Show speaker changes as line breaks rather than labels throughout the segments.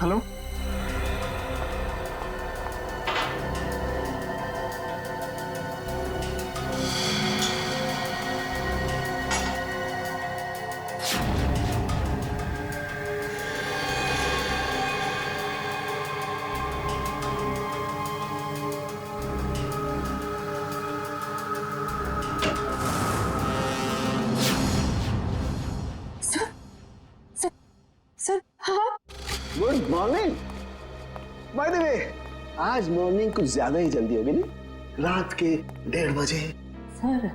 Hello.
Sir हाँ।
Good morning. Bye the वे, आज morning कुछ ज्यादा ही जल्दी होगी नहीं? रात के 1:30 बजे।
सर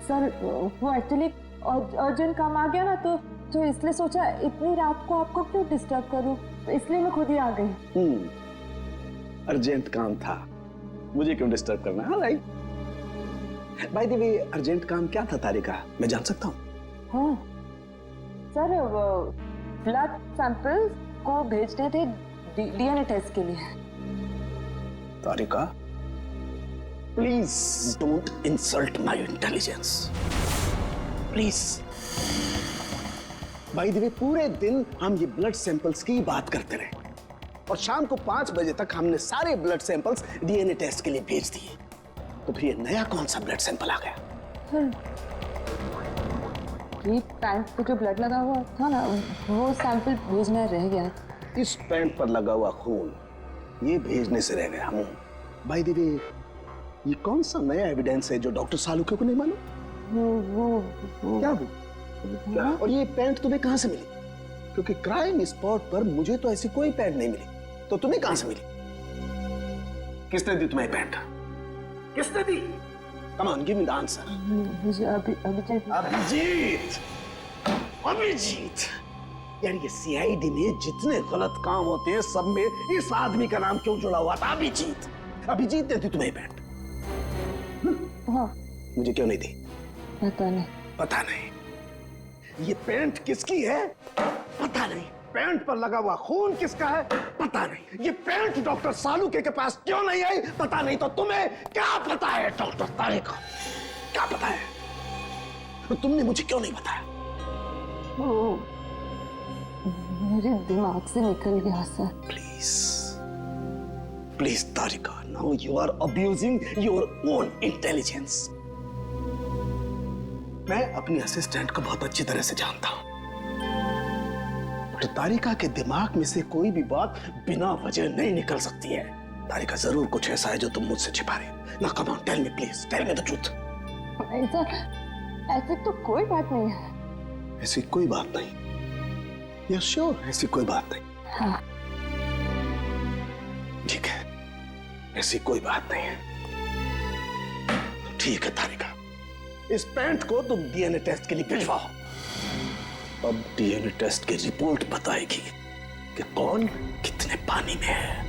सर वो एक्चुअली अर्जेंट काम आ गया ना, तो इसलिए सोचा इतनी रात को आपको क्यों डिस्टर्ब करूं, तो इसलिए मैं खुद ही आ गई।
अर्जेंट काम था, मुझे क्यों डिस्टर्ब करना? हाँ right. Bye the way, urgent काम क्या था तारिका, मैं जान सकता हूँ?
हाँ सर, ब्लड सैंपल को भेजने थे डीएनए टेस्ट के लिए।
Tarika, please don't insult my intelligence, please. By the way, पूरे दिन हम ये ब्लड सैंपल्स की बात करते रहे और शाम को 5 बजे तक हमने सारे ब्लड सैंपल्स डीएनए टेस्ट के लिए भेज दिए। तो फिर ये नया कौन सा ब्लड सैंपल आ गया?
ये पैंट पे जो ब्लड लगा हुआ था ना, वो सैंपल भेजना रह गया।
इस पैंट पर लगा हुआ खून ये भेजने से रह गया। बाय द वे, ये कौन सा नया एविडेंस है जो डॉक्टर सालुके को नहीं मालूम?
वो
क्या वो? क्या? और ये पैंट तुम्हें कहां से मिली? क्योंकि क्राइम स्पॉट पर मुझे तो ऐसी कोई पैंट नहीं मिली, तो तुम्हें कहां से मिली? किसने दी तुम्हें पैंट? किसने दी? Come on, give me the answer. Abhijit. यार ये सीआईडी में जितने गलत काम होते हैं सब में इस आदमी का नाम क्यों जुड़ा हुआ था? अभिजीत। अभिजीत ने दी तुम्हें पैंट?
हाँ।
मुझे क्यों नहीं दी?
पता नहीं।
पता नहीं। ये पैंट किसकी है? पता नहीं। पैंट पर लगा हुआ खून किसका है? पता नहीं। ये पैंट डॉक्टर सालुके के पास क्यों नहीं आई? पता नहीं। तो तुम्हें क्या पता है डॉक्टर तारिका? क्या पता है? तो तुमने मुझे क्यों नहीं बताया?
वो मेरे दिमाग से निकल गया sir.
Please please Tarika, now you are abusing your own intelligence. मैं अपनी असिस्टेंट को बहुत अच्छी तरह से जानता हूं। तो तारिका के दिमाग में से कोई भी बात बिना वजह नहीं निकल सकती है। तारिका, जरूर कुछ ऐसा है जो तुम मुझसे छिपा रहे हो। ना, come on, tell me please, tell me the truth.
ऐसी तो कोई बात नहीं है।
ऐसी कोई बात नहीं? यू श्योर ऐसी कोई बात नहीं?
हाँ।
ठीक है, ऐसी कोई बात नहीं है। ठीक है तारिका, इस पैंट को तुम डीएनए टेस्ट के लिए भिजवाओ। अब डीएनए टेस्ट की रिपोर्ट बताएगी कि कौन कितने पानी में है।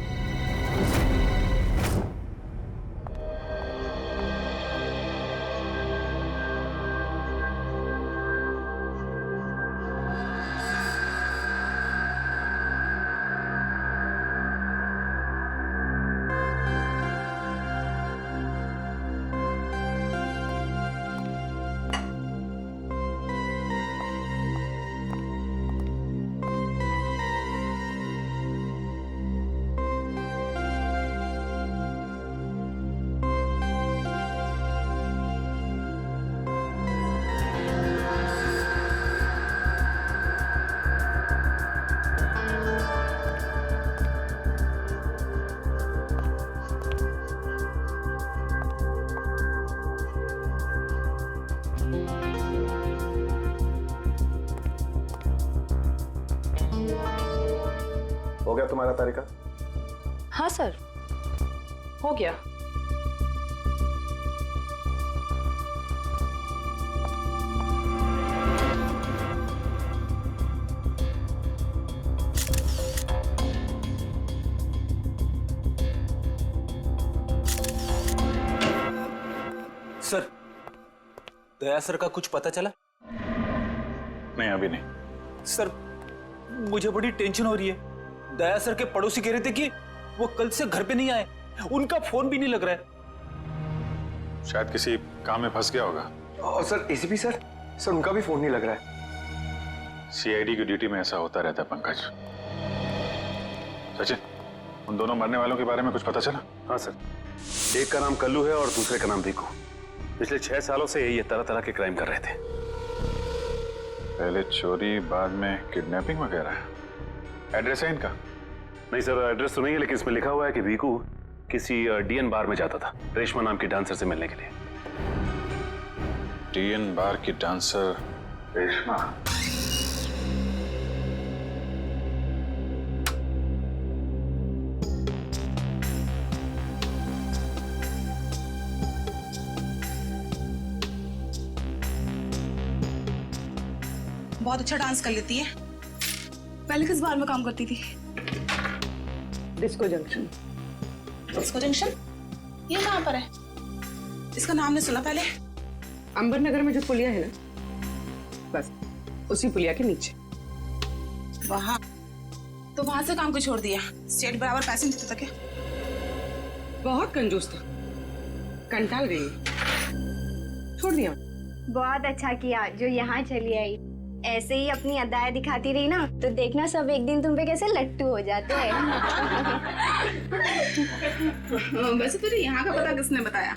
हो गया तुम्हारा तारिका?
हाँ सर, हो गया।
सर, दया सर का कुछ पता चला?
नहीं, अभी नहीं।
सर, मुझे बड़ी टेंशन हो रही है। दया सर के पड़ोसी कह रहे थे कि वो कल से घर पे नहीं आए, उनका फोन भी नहीं लग रहा है।
शायद किसी काम में फंस गया होगा।
और सर एसीपी सर उनका भी फोन नहीं लग रहा है।
सीआईडी की ड्यूटी में ऐसा होता रहता है पंकज। सचिन, उन दोनों मरने वालों के बारे में कुछ पता चला?
हाँ सर, एक का नाम कल्लू है और दूसरे का नाम भीकू। पिछले 6 सालों से ये तरह तरह के क्राइम कर रहे थे।
पहले चोरी, बाद में किडनैपिंग वगैरह। एड्रेस है इनका?
नहीं सर, एड्रेस तो नहीं है, लेकिन इसमें लिखा हुआ है कि भीकू किसी डीएन बार में जाता था रेशमा नाम की डांसर से मिलने के लिए।
डीएन बार की डांसर रेशमा।
बहुत अच्छा डांस कर लेती है। पहले किस बार में काम करती थी?
Disco junction.
Disco junction? ये कहाँ पर है? इसका नाम नहीं सुना पहले।
अंबर नगर में जो पुलिया है ना, बस उसी पुलिया के नीचे।
वहाँ तो वहां से काम को छोड़ दिया। स्टेट बराबर पैसे नहीं देता था क्या?
बहुत कंजूस था, कंटाल गई, छोड़ दिया।
बहुत अच्छा किया जो यहाँ चली आई। ऐसे ही अपनी अदाएं दिखाती रही ना तो देखना सब एक दिन तुम पे कैसे लट्टू हो जाते हैं।
वैसे तुझे यहाँ का पता किसने बताया?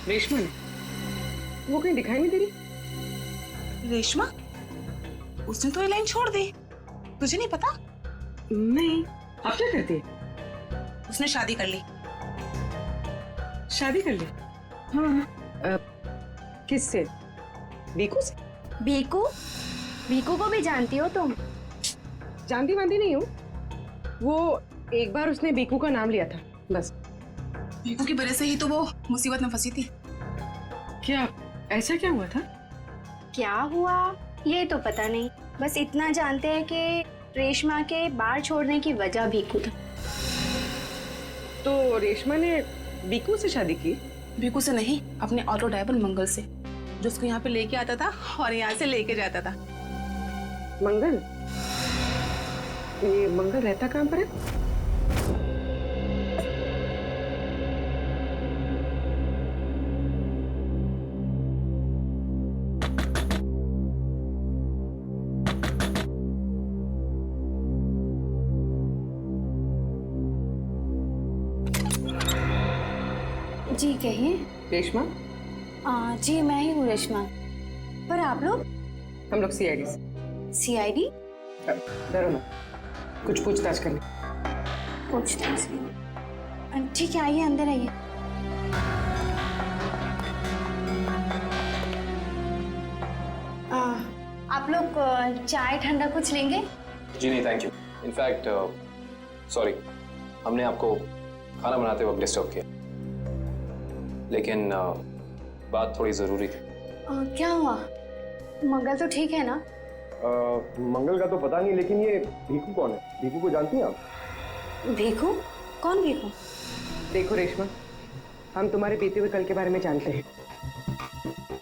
रेशमा ने। वो कहीं दिखाई नहीं दे रही।
रेशमा? उसने तो ये लाइन छोड़ दी। तुझे नहीं पता?
नहीं। अब क्या करती है?
उसने शादी कर ली।
शादी कर ली? हाँ। किससे? भीकू से?
भीकू? भीकू को भी जानती हो तुम?
जानती वांती नहीं हूँ। वो एक बार उसने भीकू का नाम लिया था, बस।
भीकू की वजह से ही तो वो मुसीबत में फंसी थी।
क्या ऐसा क्या हुआ था?
क्या हुआ ये तो पता नहीं, बस इतना जानते हैं कि रेशमा के बार छोड़ने की वजह भीकू था।
तो रेशमा ने भीकू से शादी की?
भीकू से नहीं, अपने ऑटो ड्राइवर मंगल से, जो उसको यहाँ पे लेके आता था और यहाँ से लेके जाता था।
मंगल? ये मंगल रहता कहाँ पर है?
जी कहिए।
रेशमा?
जी मैं ही हूँ रेशमा। पर आप लोग?
हम लोग सीआईडी से।
सीआईडी?
डरो मत, कुछ पूछताछ करनी।
पूछताछ? ठीक है, आइए अंदर आइए। आप लोग चाय ठंडा कुछ लेंगे?
जी नहीं, थैंक यू। इनफैक्ट सॉरी, हमने आपको खाना बनाते वक्त डिस्टर्ब किया, लेकिन बात थोड़ी ज़रूरी थी।
क्या हुआ? मंगल तो ठीक है ना?
मंगल का तो पता नहीं, लेकिन ये भीकू कौन है? भीकू को जानती हैं आप?
भीकू? कौन भीकू?
देखो रेशमा, हम तुम्हारे बीते हुए कल के बारे में जानते हैं।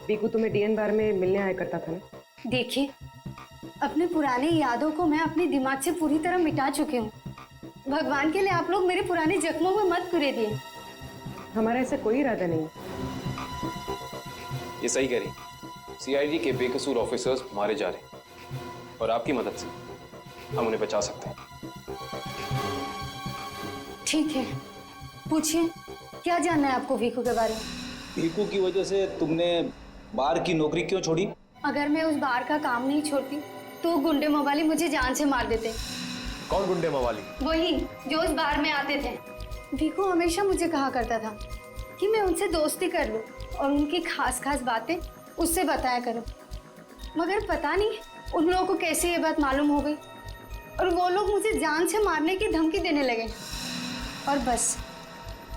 भीकू तुम्हें डीएन बार में मिलने आया करता था ना?
देखिए, अपने पुराने यादों को मैं अपने दिमाग से पूरी तरह मिटा चुकी हूँ। भगवान के लिए आप लोग मेरे पुराने जख्मों में मत कुरेदिए।
हमारा ऐसा कोई इरादा नहीं।
ये सही कह रही, सीआईडी के बेकसूर ऑफिसर्स मारे जा रहे हैं और आपकी मदद से हम उन्हें बचा सकते हैं।
ठीक है, पूछिए, क्या जानना है आपको भीकू के बारे में?
भीकू की वजह से तुमने बार की नौकरी क्यों छोड़ी?
अगर मैं उस बार का काम नहीं छोड़ती तो गुंडे मवाली मुझे जान से मार देते।
कौन गुंडे मवाली?
वही जो उस बार में आते थे। भीकू हमेशा मुझे कहा करता था कि मैं उनसे दोस्ती कर लूं और उनकी खास खास बातें उससे बताया करूं। मगर पता नहीं उन लोगों को कैसे ये बात मालूम हो गई और वो लोग मुझे जान से मारने की धमकी देने लगे। और बस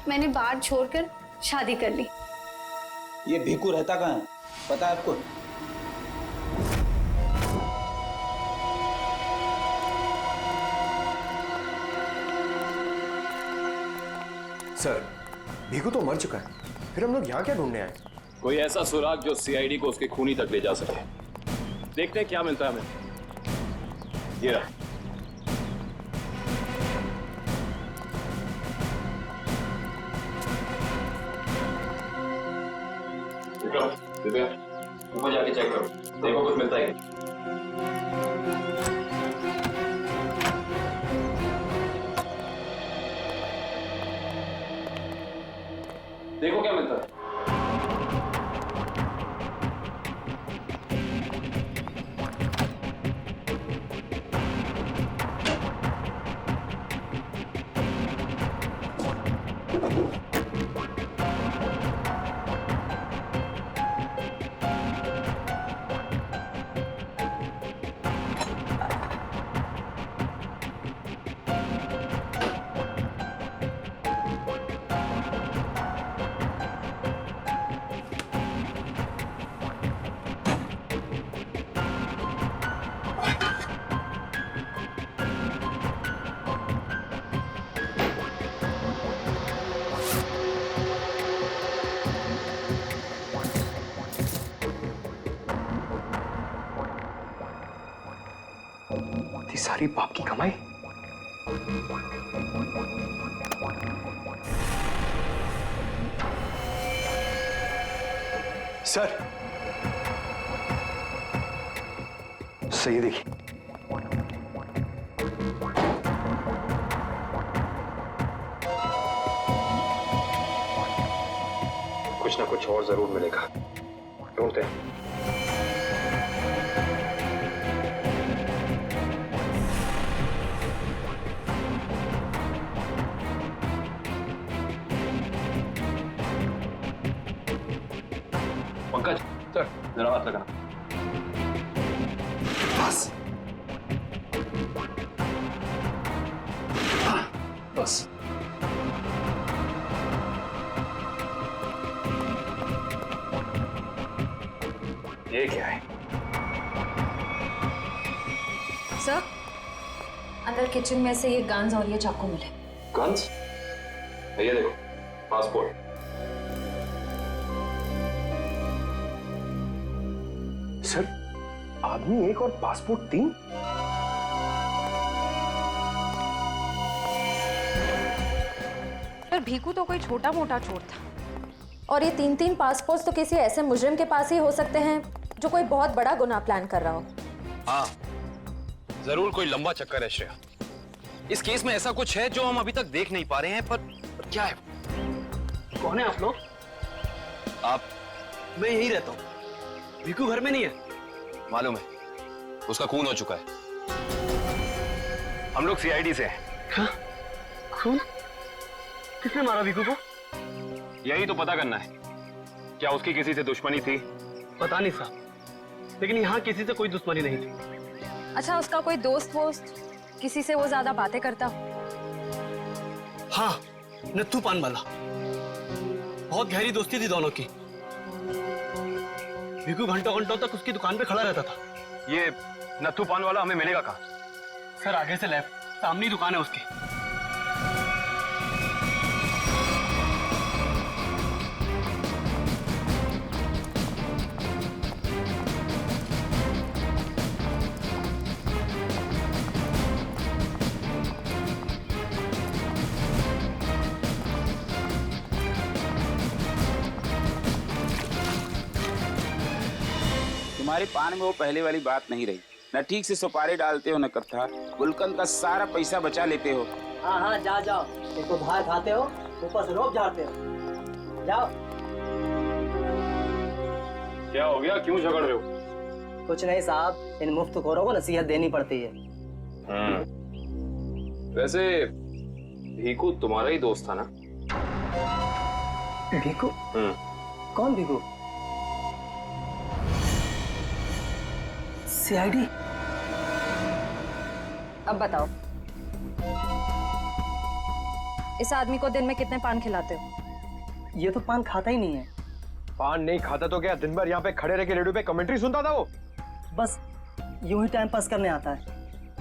मैंने बार छोड़कर शादी कर ली।
ये भीकू रहता कहाँ है, पता है आपको?
सर, भीकू तो मर चुका है, फिर हम लोग यहाँ क्या ढूंढने आए?
कोई ऐसा सुराग जो सीआईडी को उसके खूनी तक ले जा सके। देखते हैं क्या मिलता है हमें। ये रहा। ऊपर जाके चेक करो, देखो कुछ मिलता है क्या। देखो क्या मिलता है।
इतनी सारी बाप की कमाई। सर सही देखिए। कुछ ना कुछ और जरूर मिलेगा, ढूंढते हैं।
पंकज सर, जरा हाथ लगाना।
बस बस।
ये क्या है?
सर, अंदर किचन में से ये गन्स और ये चाकू मिले।
गन्स? ये देखो, पासपोर्ट।
सर, आदमी एक और पासपोर्ट 3?
पर भीकू तो कोई छोटा मोटा चोर था, और ये 3-3 पासपोर्ट तो किसी ऐसे मुजरिम के पास ही हो सकते हैं जो कोई बहुत बड़ा गुनाह प्लान कर रहा हो।
हाँ, जरूर कोई लंबा चक्कर है श्रेया। इस केस में ऐसा कुछ है जो हम अभी तक देख नहीं पा रहे हैं, पर क्या है?
कौन है आप लोग?
आप?
मैं यहीं रहता हूँ। भीकू घर में नहीं है।
मालूम है, उसका खून हो चुका है। हम लोग सीआईडी से हैं।
हाँ? खून? किसने मारा भीकू को?
यही तो पता करना है। क्या उसकी किसी से दुश्मनी थी?
पता नहीं साहब, लेकिन यहाँ किसी से कोई दुश्मनी नहीं थी।
अच्छा, उसका कोई दोस्त वोस्त, किसी से वो ज्यादा बातें करता?
हाँ, नत्थू पान वाला। बहुत गहरी दोस्ती थी दोनों की। भीकू घंटों घंटों तक उसकी दुकान पे खड़ा रहता था।
ये नत्थू पान वाला हमें मिलेगा कहाँ?
सर, आगे से लेफ्ट, सामने ही दुकान है उसकी।
तुम्हारे पान में वो पहले वाली बात नहीं रही। न ठीक से सुपारी डालते हो न कत्था। गुलकंद का सारा पैसा बचा लेते हो।
हाँ हाँ, जाओ। एक तो बाहर खाते हो, ऊपर से रोब झाड़ते हो। जाओ।
क्या हो गया? क्यों झगड़ रहे हो?
कुछ नहीं साहब, इन मुफ्तखोरों को नसीहत देनी पड़ती है।
वैसे भीकू तुम्हारा ही दोस्त था ना?
भीकू? कौन भीकू? सीआईडी?
अब बताओ, इस आदमी को दिन में कितने पान खिलाते हो?
ये तो पान खाता ही नहीं है।
पान नहीं खाता तो क्या दिन भर यहाँ पे खड़े रह के रेडियो पे कमेंट्री सुनता था वो?
बस यूं ही टाइम पास करने आता है।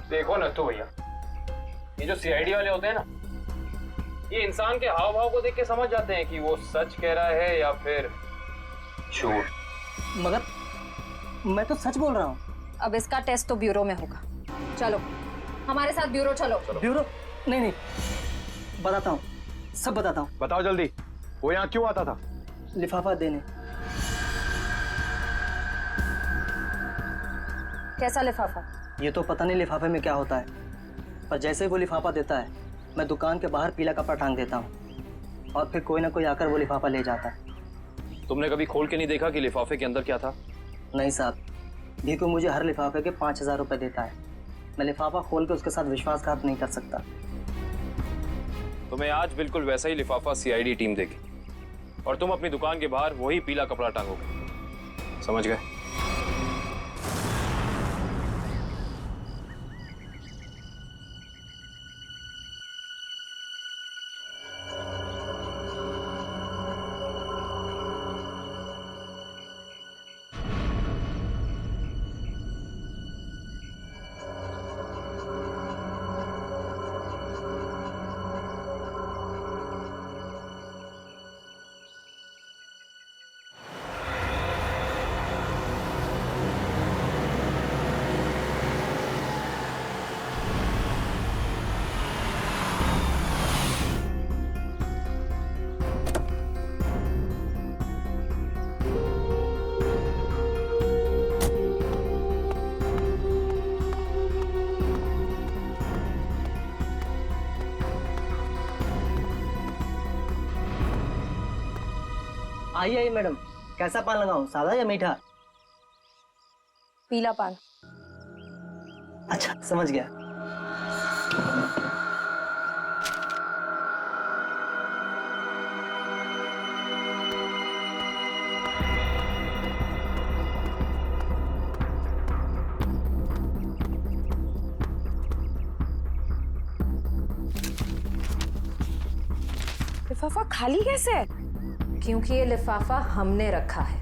देखो नत्थू भैया, ये जो सीआईडी वाले होते हैं ना, ये इंसान के हाव भाव को देख के समझ जाते हैं कि वो सच कह रहा है या फिर झूठ।
मगर मैं तो सच बोल रहा हूँ।
अब इसका टेस्ट तो ब्यूरो में होगा। चलो हमारे साथ ब्यूरो चलो।
ब्यूरो? नहीं, बताता हूँ, सब बताता हूँ।
बताओ जल्दी, वो यहाँ क्यों आता था?
लिफाफा देने।
कैसा लिफाफा?
ये तो पता नहीं लिफाफे में क्या होता है, पर जैसे ही वो लिफाफा देता है मैं दुकान के बाहर पीला कपड़ा टांग देता हूँ और फिर कोई ना कोई आकर वो लिफाफा ले जाता है।
तुमने कभी खोल के नहीं देखा कि लिफाफे के अंदर क्या था?
नहीं साहब, भीकू मुझे हर लिफाफे के 5,000 रुपये देता है। मैं लिफाफा खोल के उसके साथ विश्वासघात नहीं कर सकता।
तुम्हें आज बिल्कुल वैसा ही लिफाफा सीआईडी टीम देगी और तुम अपनी दुकान के बाहर वही पीला कपड़ा टांगोगे, समझ गए?
आइए मैडम, कैसा पान लगाऊं, सादा या मीठा?
पीला पान।
अच्छा, समझ गया।
लिफाफा खाली कैसे है? क्योंकि ये लिफाफा हमने रखा है।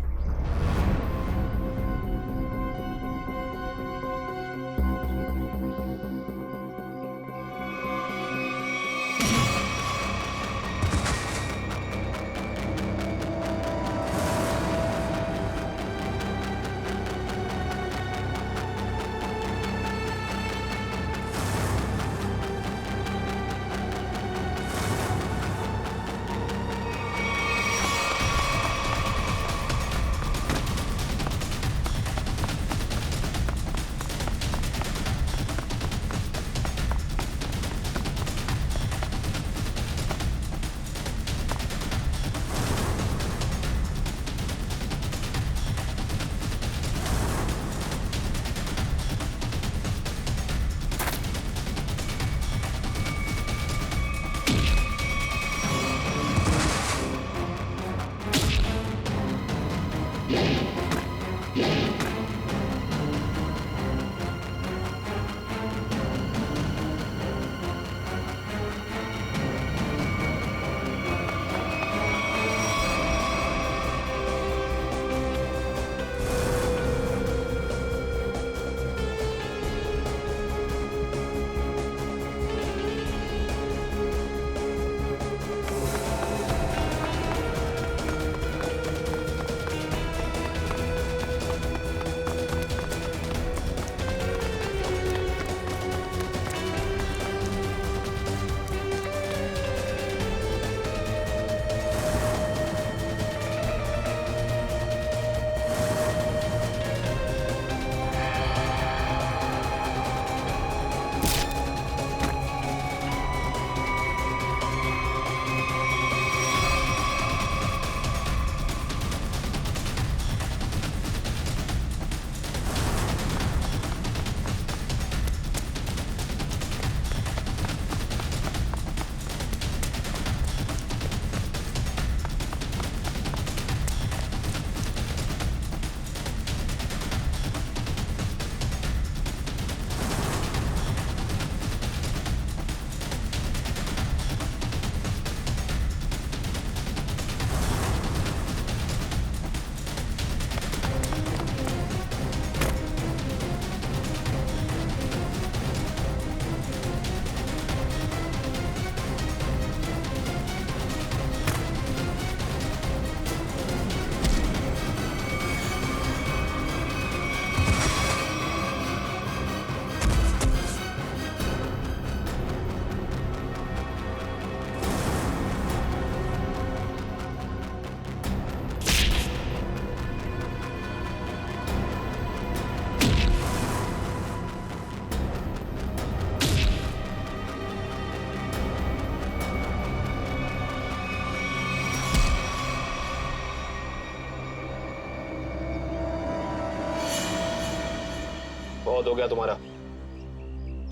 बहुत हो गया तुम्हारा,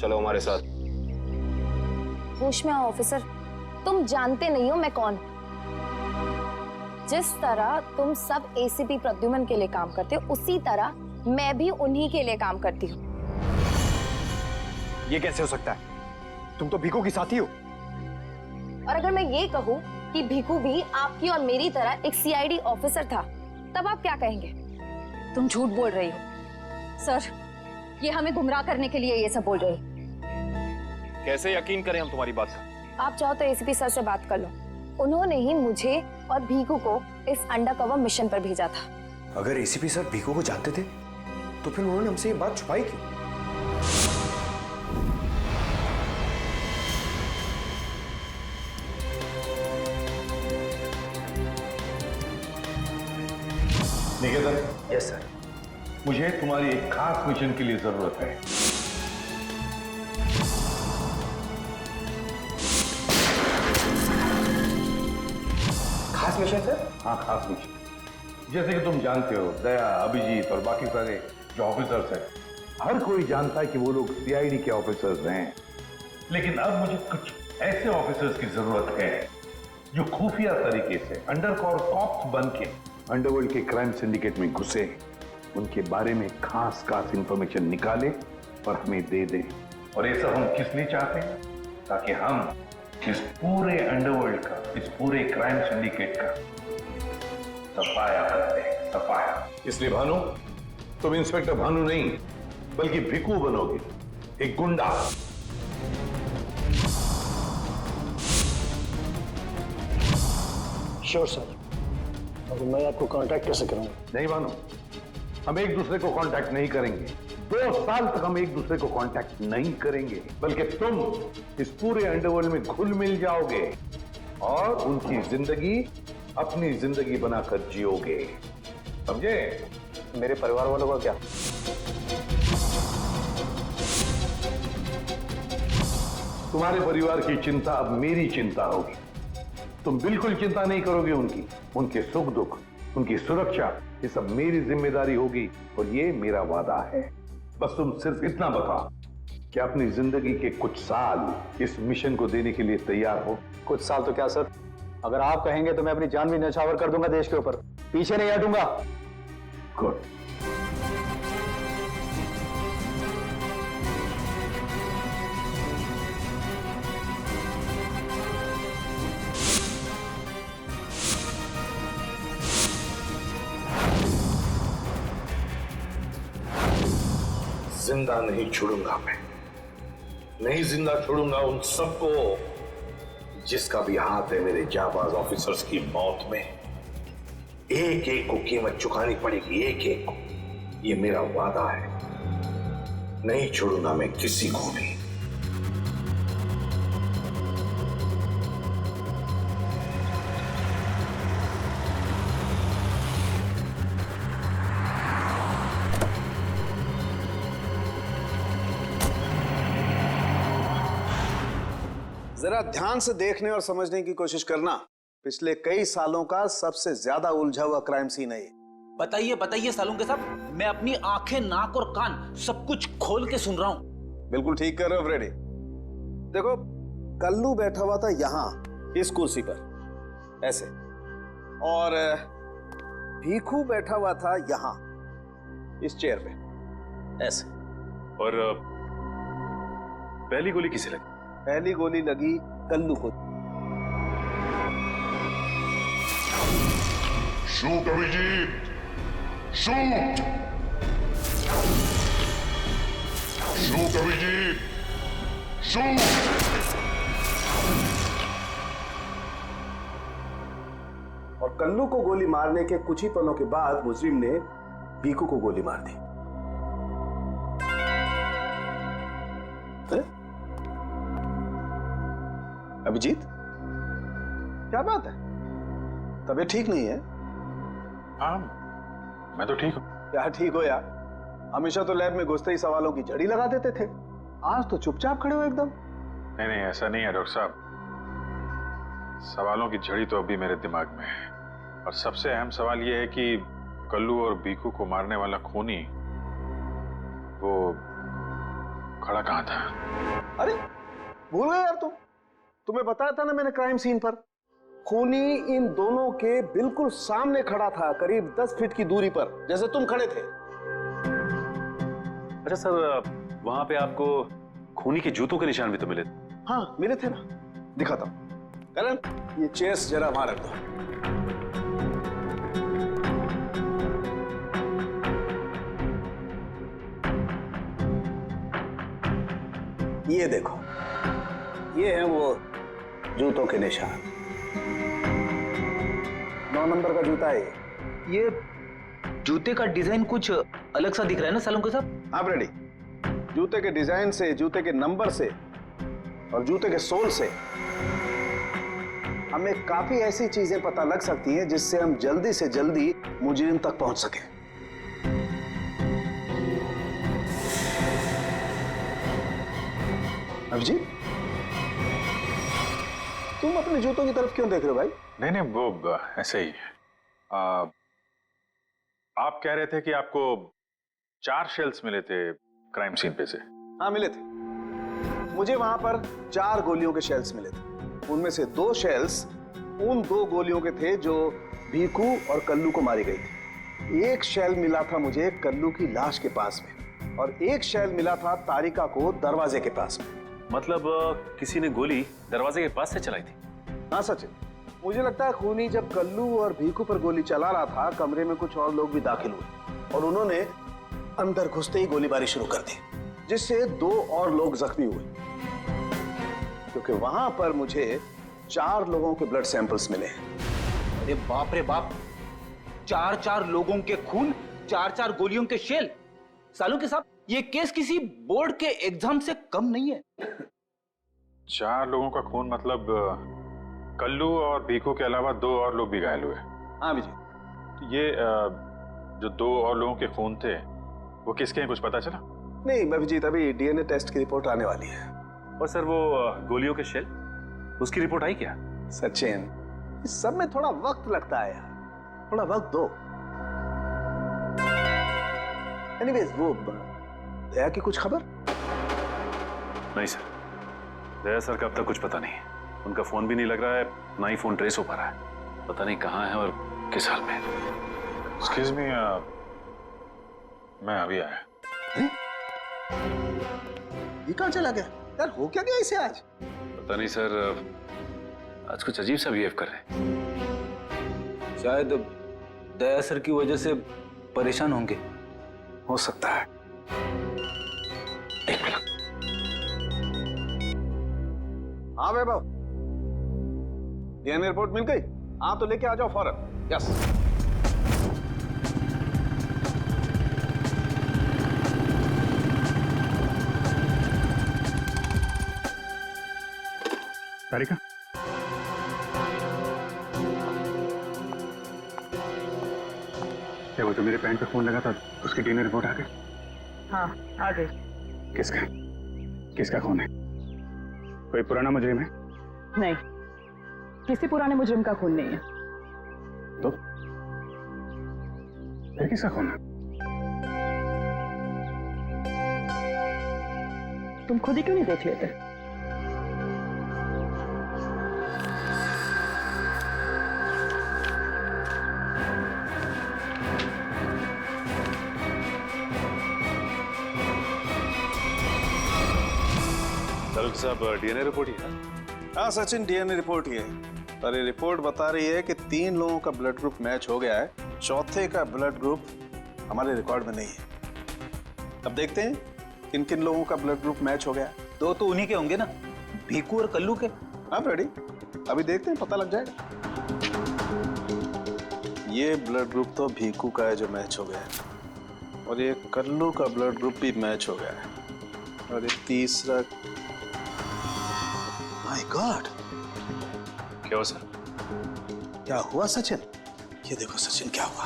चलो हमारे साथ।
होश में आओ ऑफिसर, तुम जानते नहीं हो मैं कौन। जिस तरह तुम सब एसीपी प्रद्युमन के लिए काम करते हो, उसी तरह मैं भी उन्हीं के लिए काम करती हूँ।
ये कैसे हो सकता है? तुम तो भीखू की साथी हो।
और अगर मैं ये कहूँ कि भीखू भी आपकी और मेरी तरह एक सीआईडी ऑफिसर था, तब आप क्या कहेंगे? तुम झूठ बोल रही हो सर, ये हमें गुमराह करने के लिए ये सब बोल रही।
कैसे यकीन करें हम तुम्हारी बात का?
आप चाहो तो एसीपी सर से बात कर लो, उन्होंने ही मुझे और भीखू को इस अंडरकवर मिशन पर भेजा था।
अगर एसीपी सर भीखू को जानते थे तो फिर उन्होंने हमसे ये बात छुपाई क्यों?
निकेतन।
Yes sir.
मुझे तुम्हारी एक खास मिशन के लिए जरूरत है।
खास मिशन सर?
हाँ, खास मिशन। जैसे कि तुम जानते हो, दया, अभिजीत और बाकी सारे जो ऑफिसर्स हैं, हर कोई जानता है कि वो लोग सीआईडी के ऑफिसर्स हैं। लेकिन अब मुझे कुछ ऐसे ऑफिसर्स की जरूरत है जो खुफिया तरीके से अंडरकवर कॉप्स बन के अंडरवर्ल्ड के क्राइम सिंडिकेट में घुसे, उनके बारे में खास इंफॉर्मेशन निकाले और हमें दे दे। और ये सब हम किस लिए चाहते हैं? ताकि हम इस पूरे अंडरवर्ल्ड का, इस पूरे क्राइम सिंडिकेट का सफाया करते हैं, सफाया। इसलिए भानु, तुम इंस्पेक्टर भानु नहीं बल्कि भिकू बनोगे, एक गुंडा।
Sure sir. अब मैं आपको कांटेक्ट कैसे करूंगा?
नहीं भानु, हम एक दूसरे को कांटेक्ट नहीं करेंगे। 2 साल तक हम एक दूसरे को कांटेक्ट नहीं करेंगे, बल्कि तुम इस पूरे अंडरवर्ल्ड में घुल मिल जाओगे और उनकी जिंदगी अपनी जिंदगी बनाकर जियोगे, समझे?
मेरे परिवार वालों का क्या?
तुम्हारे परिवार की चिंता अब मेरी चिंता होगी। तुम बिल्कुल चिंता नहीं करोगे उनके सुख दुख, उनकी सुरक्षा, ये सब मेरी जिम्मेदारी होगी और ये मेरा वादा है। बस तुम सिर्फ इतना बताओ कि अपनी जिंदगी के कुछ साल इस मिशन को देने के लिए तैयार हो।
कुछ साल तो क्या सर, अगर आप कहेंगे तो मैं अपनी जान भी न्यौछावर कर दूंगा देश के ऊपर, पीछे नहीं हटूंगा।
गुड।
जिंदा नहीं छोड़ूंगा मैं, नहीं जिंदा छोड़ूंगा उन सबको जिसका भी हाथ है मेरे जाबाज ऑफिसर्स की मौत में। एक एक को कीमत चुकानी पड़ेगी, एक एक को। ये मेरा वादा है, नहीं छोड़ूंगा मैं किसी को भी।
जरा ध्यान से देखने और समझने की कोशिश करना। पिछले कई सालों का सबसे ज्यादा उलझा हुआ क्राइम सीन है ये।
बताइए बताइए सालों के साहब, मैं अपनी आंखें, नाक और कान सब कुछ खोल के सुन रहा हूं।
बिल्कुल ठीक कर रहे हो फ्रेडी। देखो, कल्लू बैठा हुआ था यहां इस कुर्सी पर ऐसे, और भीखू बैठा हुआ था यहां इस चेयर पे ऐसे।
और पहली गोली किसे लगी?
पहली गोली लगी कल्लू को।
Shoot Abhijeet, shoot, shoot Abhijeet, shoot.
और कल्लू को गोली मारने के कुछ ही पलों के बाद मुजरिम ने भीखू को गोली मार दी। अभिजीत, क्या बात है? तबीयत ठीक नहीं है?
हाँ, मैं तो ठीक हूँ।
क्या ठीक हो यार? हमेशा तो लैब में घुसते ही सवालों की झड़ी लगा देते थे, आज तो चुपचाप खड़े हो एकदम।
नहीं नहीं, ऐसा नहीं है डॉक्टर साहब। सवालों की झड़ी तो अभी मेरे दिमाग में है, और सबसे अहम सवाल यह है कि कल्लू और भीखू को मारने वाला खूनी वो खड़ा कहाँ था?
अरे भूल गए यार तुम? तुम्हें बताया था ना मैंने क्राइम सीन पर। खूनी इन दोनों के बिल्कुल सामने खड़ा था, करीब 10 फीट की दूरी पर, जैसे तुम खड़े थे।
अच्छा सर, वहां पे आपको खूनी के जूतों के निशान भी तो मिले?
हाँ मिले थे ना, दिखाता हूं। करण, ये चेस जरा वहां रख दो। ये देखो, ये है वो जूतों के निशान। 9 नंबर का जूता है
ये जूते का डिजाइन कुछ अलग सा दिख रहा है ना सालुंके साहब?
आप रेडी? जूते के डिजाइन से, जूते के नंबर से और जूते के सोल से हमें काफी ऐसी चीजें पता लग सकती हैं जिससे हम जल्दी से जल्दी मुजरिम तक पहुंच सकें। अभिजीत, तुम अपने जूतों की तरफ क्यों देख रहे हो भाई?
नहीं वो ऐसे ही। आप कह रहे थे कि आपको 4 शेल्स मिले थे क्राइम सीन पे से?
हाँ मिले थे। मुझे वहां पर 4 गोलियों के शेल्स मिले थे। उनमें से 2 शेल्स उन 2 गोलियों के थे जो भीखू और कल्लू को मारी गई थी। एक शेल मिला था मुझे कल्लू की लाश के पास में और एक शेल मिला था तारिका को दरवाजे के पास में।
मतलब किसी ने गोली दरवाजे के पास से चलाई थी?
हाँ सचिन, मुझे लगता है खूनी जब कल्लू और भीखू पर गोली चला रहा था, कमरे में कुछ और लोग भी दाखिल हुए और उन्होंने अंदर घुसते ही गोलीबारी शुरू कर दी, जिससे 2 और लोग जख्मी हुए। क्योंकि वहां पर मुझे 4 लोगों के ब्लड सैंपल्स मिले।
अरे बाप रे बाप, 4 लोगों के खून, 4 गोलियों के शेल। सालुंके साहब, ये केस किसी बोर्ड के एग्जाम से कम नहीं है।
4 लोगों का खून मतलब कल्लू और भीखू के अलावा 2 और लोग भी घायल हुए?
हाँ विजय।
ये जो 2 और लोगों के खून थे वो किसके हैं, कुछ पता चला?
नहीं अभिजीत, अभी डीएनए टेस्ट की रिपोर्ट आने वाली है।
और सर वो गोलियों के शेल, उसकी रिपोर्ट आई क्या?
सचिन, इस सब में थोड़ा वक्त लगता है यार, थोड़ा वक्त दो। एनीवेज, वो दया की कुछ खबर?
नहीं सर, दया सर का अब तक कुछ पता नहीं। उनका फोन भी नहीं लग रहा है, ना ही फोन ट्रेस हो पा रहा है। पता नहीं कहाँ है और किस हाल में।
एक्सक्यूज मी, मैं अभी आया।
ये कहाँ चला गया यार? हो क्या गया इसे आज?
पता नहीं सर, आज कुछ अजीब सा बिहेव कर रहे हैं।
शायद दया सर की वजह से परेशान होंगे।
हो सकता है। हाँ वैभव, डीएनए रिपोर्ट मिल गई? हाँ तो लेके आ जाओ फौरन। यस।
तारिका, क्या वो तो मेरे पैंट पे फोन लगा था, उसकी डीएनए रिपोर्ट आ गई?
हाँ आ गई।
किसका खून है? कोई पुराना मुजरिम है?
नहीं, किसी पुराने मुजरिम का खून नहीं है।
तो फिर किसका खून है?
तुम खुद ही क्यों नहीं देख लेते?
साहब, डीएनए रिपोर्ट ही है?
हाँ सचिन, डीएनए रिपोर्ट ही है। पर ये रिपोर्ट बता रही है कि 3 लोगों का ब्लड ग्रुप मैच हो गया है, चौथे का ब्लड ग्रुप हमारे रिकॉर्ड में नहीं है। अब देखते हैं किन किन लोगों का ब्लड ग्रुप मैच हो गया।
2 तो उन्हीं के होंगे ना, भीखू और कल्लू के।
हाँ रेडी, अभी देखते हैं, पता लग जाएगा। ये ब्लड ग्रुप तो भीखू का है जो मैच हो गया है, और ये कल्लू का ब्लड ग्रुप भी मैच हो गया है, और ये तीसरा। माय गॉड,
क्या हुआ सर?
क्या हुआ सचिन? ये देखो सचिन, क्या हुआ?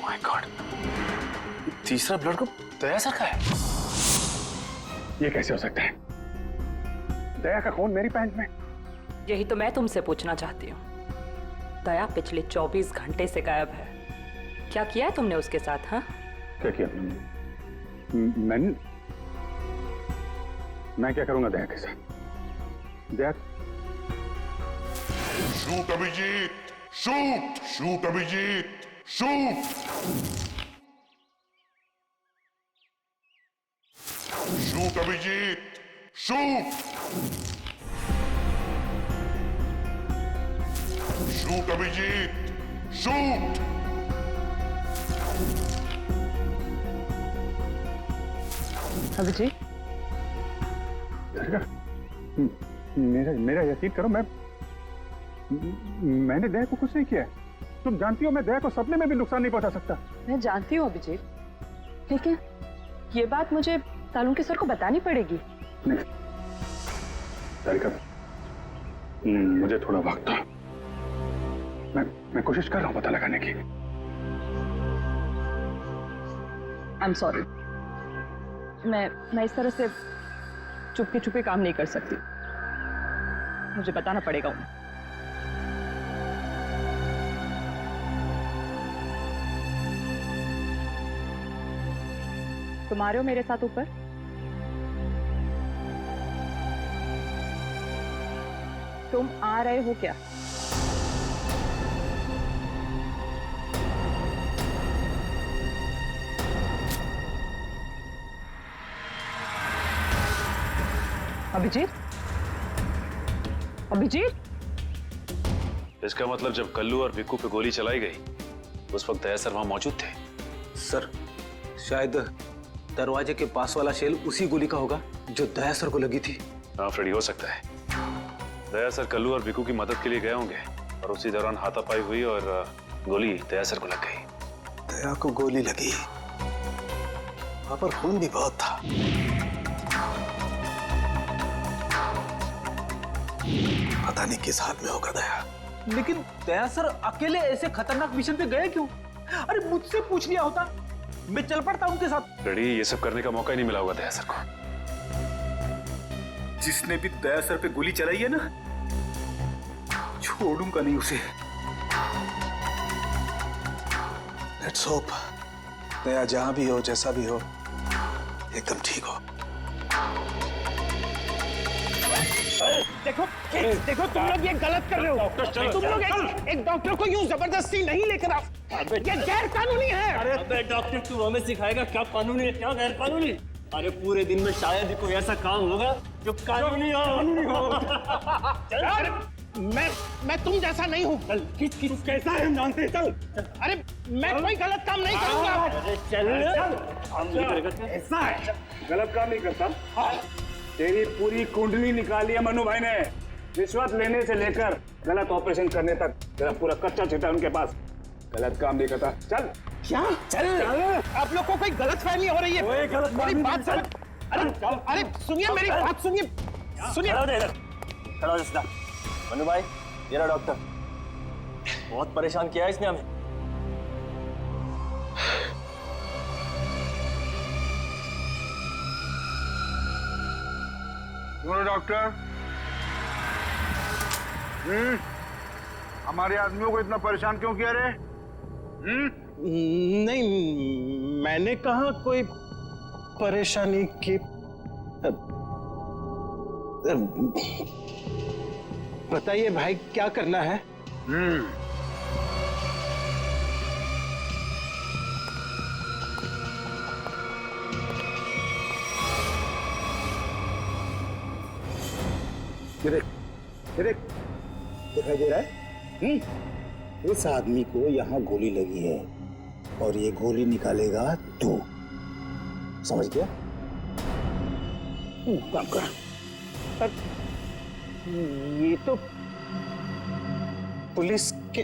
माय गॉड, तीसरा ब्लड ग्रुप दया सर का है।
ये कैसे हो सकता है? दया का खून मेरी पैंट में?
यही तो मैं तुमसे पूछना चाहती हूँ। दया पिछले 24 घंटे से गायब है। क्या किया है तुमने उसके साथ? हाँ,
क्या किया? मैं क्या करूंगा दया के साथ? Daya
shoot Abhijeet, shoot shoot Abhijeet, shoot shoot Abhijeet, shoot shoot Abhijeet, shoot
Abhijeet,
मेरा यकीन करो, मैंने दया को कुछ नहीं किया है। तुम जानती हो मैं दया को सपने में भी नुकसान नहीं पहुंचा सकता।
मैं जानती हूँ अभिजीत, लेकिन ये बात मुझे सालुंके सर को बतानी पड़ेगी।
सारिका, मुझे थोड़ा वक्त दो। मैं कोशिश कर रहा हूं पता लगाने की।
आई एम सॉरी, मैं इस तरह से चुपके चुपके काम नहीं कर सकती। मुझे बताना पड़ेगा उन्हें। तुम आ रहे हो मेरे साथ ऊपर? तुम आ रहे हो क्या? अभिजीत, अभिजीत,
इसका मतलब जब कल्लू और विक्कू पे गोली चलाई गई उस वक्त दया सर वहां मौजूद थे?
सर, शायद दरवाजे के पास वाला शेल उसी गोली का होगा जो दया सर को लगी थी।
हाँ फ्रेडी, हो सकता है दया सर कल्लू और विक्कू की मदद के लिए गए होंगे और उसी दौरान हाथापाई हुई और गोली दया सर को लग गई।
दया को गोली लगी, वहां पर खून भी बहुत था। पता नहीं किस हाल में होगा दया।
लेकिन दया सर अकेले ऐसे खतरनाक मिशन पे गए क्यों? अरे मुझसे पूछ लिया होता, मैं चल पड़ता उनके साथ।
फ्रेडी, ये सब करने का मौका ही नहीं मिला होगा दया सर को।
जिसने भी दया सर पे गोली चलाई है ना, छोड़ूंगा नहीं उसे।
लेट्स होप दया जहां भी हो, जैसा भी हो, एकदम ठीक हो।
देखो देखो, तुम लोग ये गलत कर रहे हो। तुम लोग एक डॉक्टर को यूं जबरदस्ती नहीं लेकर आओ, ये गैर कानूनी है।
अरे डॉक्टर, तू हमें सिखाएगा क्या कानूनी है क्या गैर कानूनी? अरे पूरे दिन में शायद ही कोई ऐसा काम होगा जो कानूनी हो।
मैं तुम जैसा नहीं हूँ।
किस कैसा है हम जानते हैं। चल
अरे मैं कोई गलत काम नहीं करूंगा।
अरे चल,
ऐसा है,
गलत काम नहीं करता। तेरी पूरी कुंडली निकाली है मनु भाई ने, रिश्वत लेने से लेकर गलत ऑपरेशन करने तक तेरा पूरा कच्चा चिट्ठा उनके पास। गलत काम नहीं करता। चल।
क्या? चल। आप लोग को कोई गलतफहमी हो रही है। मेरी बात समझ। अरे सुनिए, मेरी बात सुनिए।
खड़ा हो सीधा। मनु भाई, ये रहा डॉक्टर। बहुत परेशान किया है इसने हमें।
डॉक्टर, हमारे आदमियों को इतना परेशान क्यों किया रे?
नहीं, मैंने कहा कोई परेशानी की। बताइए भाई, क्या करना है?
दिखाई दे रहा है? इस आदमी को यहाँ गोली लगी है और ये गोली निकालेगा तू, समझ गया? काम कर।
ये तो पुलिस के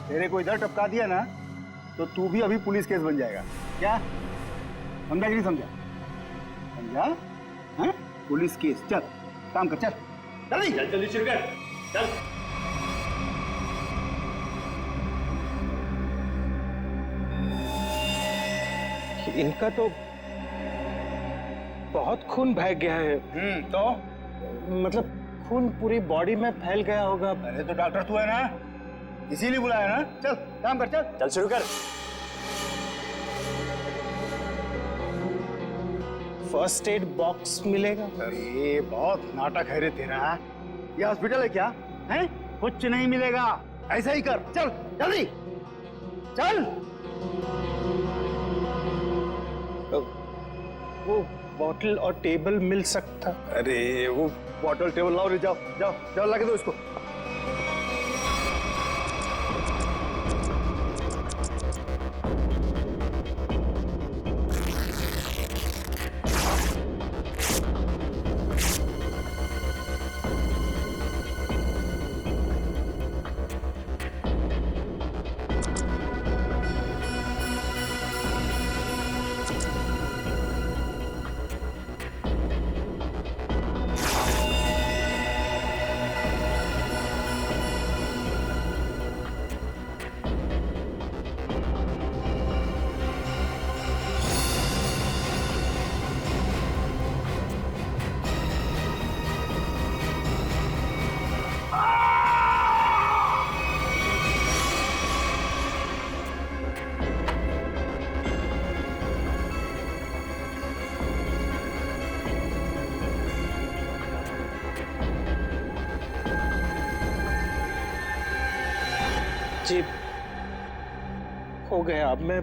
तेरे को इधर टपका दिया ना तो तू भी अभी पुलिस केस बन जाएगा। क्या समझा कि नहीं समझा? समझा? हाँ? Police case. चल काम कर, चल जल्दी
जल्दी शुरू कर। चल।
इनका तो बहुत खून बह गया है।
तो
मतलब खून पूरी बॉडी में फैल गया होगा।
अरे तो डॉक्टर तू है ना, इसीलिए बुलाया ना। चल काम कर, चल
चल शुरू कर।
फर्स्ट एड बॉक्स मिलेगा?
अरे बहुत नाटक है रे तेरा। ये हॉस्पिटल है क्या? हैं? कुछ नहीं मिलेगा, ऐसा ही कर, चल जल्दी चल।
वो बॉटल और टेबल मिल सकता?
अरे वो बॉटल टेबल लाओ रे, जाओ जाओ जाओ, लगा दो इसको।
जी हो गया, अब मैं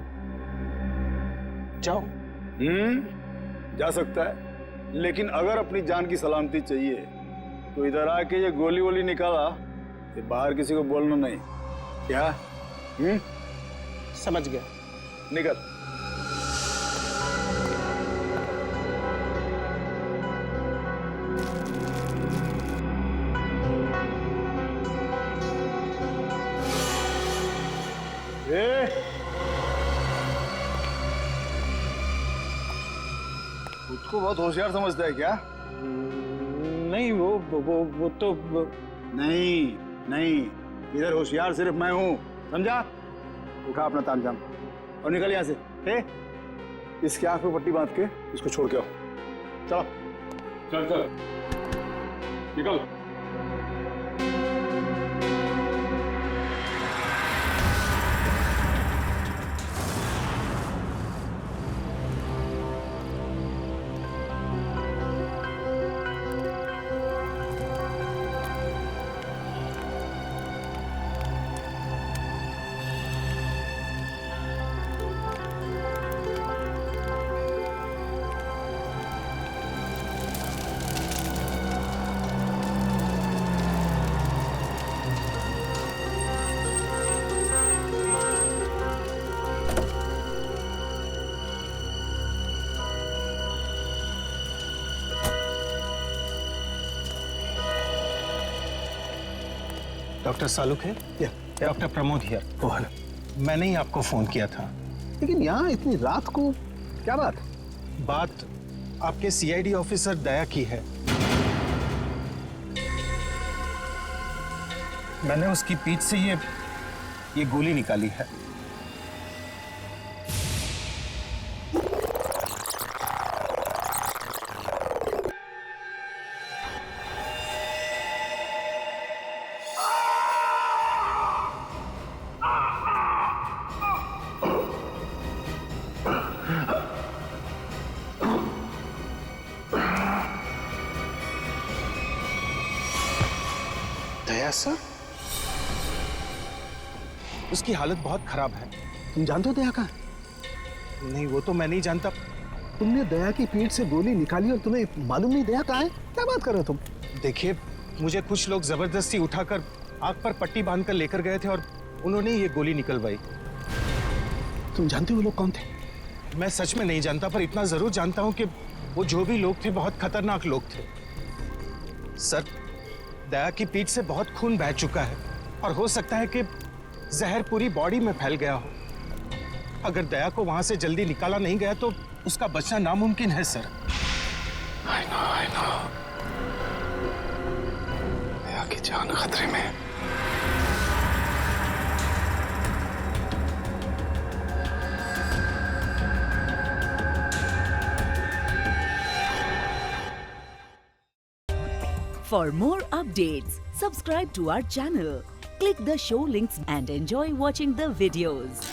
जाऊं?
जा सकता है, लेकिन अगर अपनी जान की सलामती चाहिए तो इधर आके ये गोली वोली निकाला, ये बाहर किसी को बोलना नहीं, क्या?
समझ गया।
निकल। उसको बहुत होशियार समझता है क्या?
नहीं, वो तो
नहीं नहीं, इधर होशियार सिर्फ मैं हूँ, समझा? उठा अपना तामझाम और निकल यहाँ से। इसके आंख पे पट्टी बांध के इसको छोड़ के आओ। चलो
चल चल निकल।
डॉक्टर सालुक है? Doctor Pramod here. मैंने ही आपको फोन किया था।
लेकिन यहाँ इतनी रात को क्या बात?
बात आपके सीआईडी ऑफिसर दया की है। मैंने उसकी पीठ से ये गोली निकाली है। दया सर? उसकी हालत बहुत खराब है।
तुम जानते हो दया का?
नहीं, वो तो मैं नहीं जानता।
तुमने दया की पीठ से गोली निकाली और तुम्हें मालूम नहीं दया कहाँ है? क्या बात कर रहे हो तुम?
देखिए, मुझे कुछ लोग जबरदस्ती उठाकर आंख पर पट्टी बांधकर लेकर गए थे और उन्होंने ये गोली निकलवाई।
तुम जानते हो वो लोग कौन थे?
मैं सच में नहीं जानता, पर इतना जरूर जानता हूं कि वो जो भी लोग थे बहुत खतरनाक लोग थे। सर, दया की पीठ से बहुत खून बह चुका है और हो सकता है कि जहर पूरी बॉडी में फैल गया हो। अगर दया को वहां से जल्दी निकाला नहीं गया तो उसका बचना नामुमकिन है सर।
I know। दया की जान खतरे में।
For more updates, subscribe to our channel, click the show links and enjoy watching the videos.